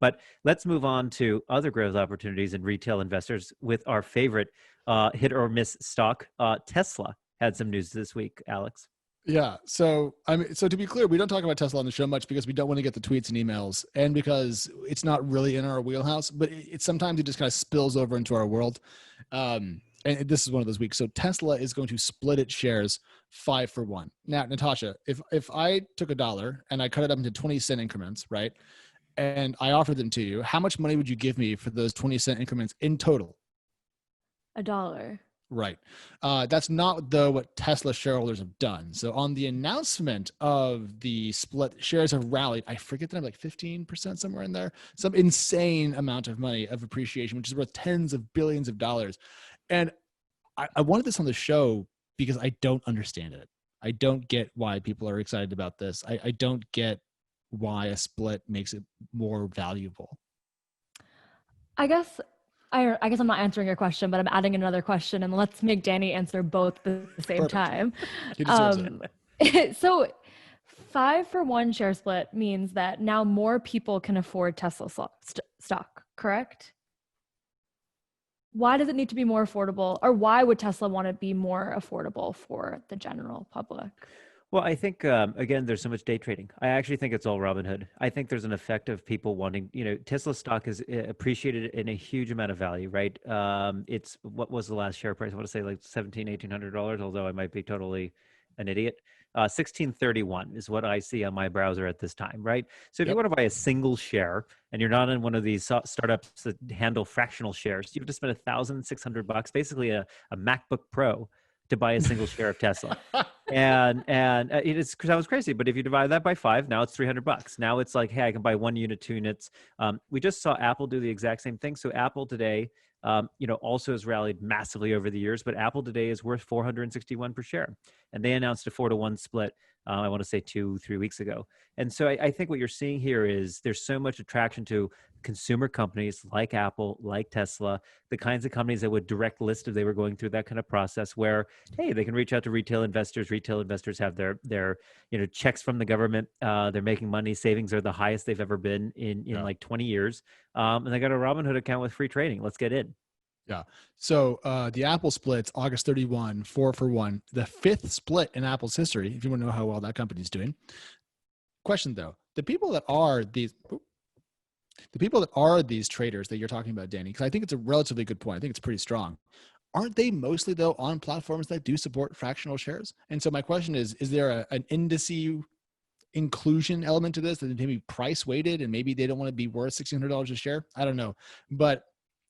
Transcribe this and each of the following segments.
But let's move on to other growth opportunities and retail investors with our favorite hit or miss stock. Tesla had some news this week, Alex. Yeah. So so to be clear, we don't talk about Tesla on the show much because we don't want to get the tweets and emails, and because it's not really in our wheelhouse. But it sometimes it just kind of spills over into our world. And this is one of those weeks. So Tesla is going to split its shares 5-for-1. Now, Natasha, if I took $1 and I cut it up into 20-cent increments, right, and I offered them to you, how much money would you give me for those 20-cent increments in total? $1. Right. That's not, though, what Tesla shareholders have done. So on the announcement of the split, shares have rallied. I forget the number, like 15%, somewhere in there. Some insane amount of money of appreciation, which is worth tens of billions of dollars. And I wanted this on the show because I don't understand it. I don't get why people are excited about this. I don't get why a split makes it more valuable. I guess I'm not answering your question, but I'm adding another question, and let's make Danny answer both at the same Perfect. time. He deserves it. So 5-for-1 share split means that now more people can afford Tesla stock, correct? Why does it need to be more affordable, or why would Tesla want to be more affordable for the general public? Well, I think, again, there's so much day trading. I actually think it's all Robinhood. I think there's an effect of people wanting, Tesla stock is appreciated in a huge amount of value, right? It's, what was the last share price? I want to say like $1,700, $1,800, although I might be totally an idiot. 1631 is what I see on my browser at this time, right? So if you want to buy a single share and you're not in one of these startups that handle fractional shares, you have to spend $1,600, basically a MacBook Pro, to buy a single share of Tesla. And it is, sounds crazy, but if you divide that by 5, now it's $300. Now it's like, hey, I can buy 1 unit, 2 units. We just saw Apple do the exact same thing. So Apple today, also has rallied massively over the years, but Apple today is worth $461 per share. And they announced a 4-to-1 split, I want to say 2-3 weeks ago. And so I think what you're seeing here is there's so much attraction to consumer companies like Apple, like Tesla, the kinds of companies that would direct list if they were going through that kind of process where, hey, they can reach out to retail investors. Retail investors have their checks from the government. They're making money. Savings are the highest they've ever been in like 20 years. And they got a Robinhood account with free trading. Let's get in. Yeah. So the Apple splits August 31, 4-for-1, the 5th split in Apple's history, if you want to know how well that company's doing. Question though, the people that are these traders that you're talking about, Danny, because I think it's a relatively good point. I think it's pretty strong. Aren't they mostly, though, on platforms that do support fractional shares? And so my question is there an indice inclusion element to this that maybe price weighted and maybe they don't want to be worth $1,600 a share? I don't know. But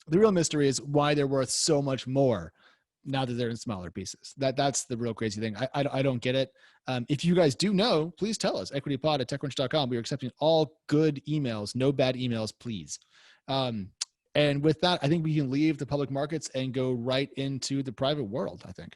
the real mystery is why they're worth so much more now that they're in smaller pieces. That's the real crazy thing. I don't get it. If you guys do know, please tell us. equitypod@techcrunch.com. We are accepting all good emails, no bad emails, please. And with that, I think we can leave the public markets and go right into the private world, I think.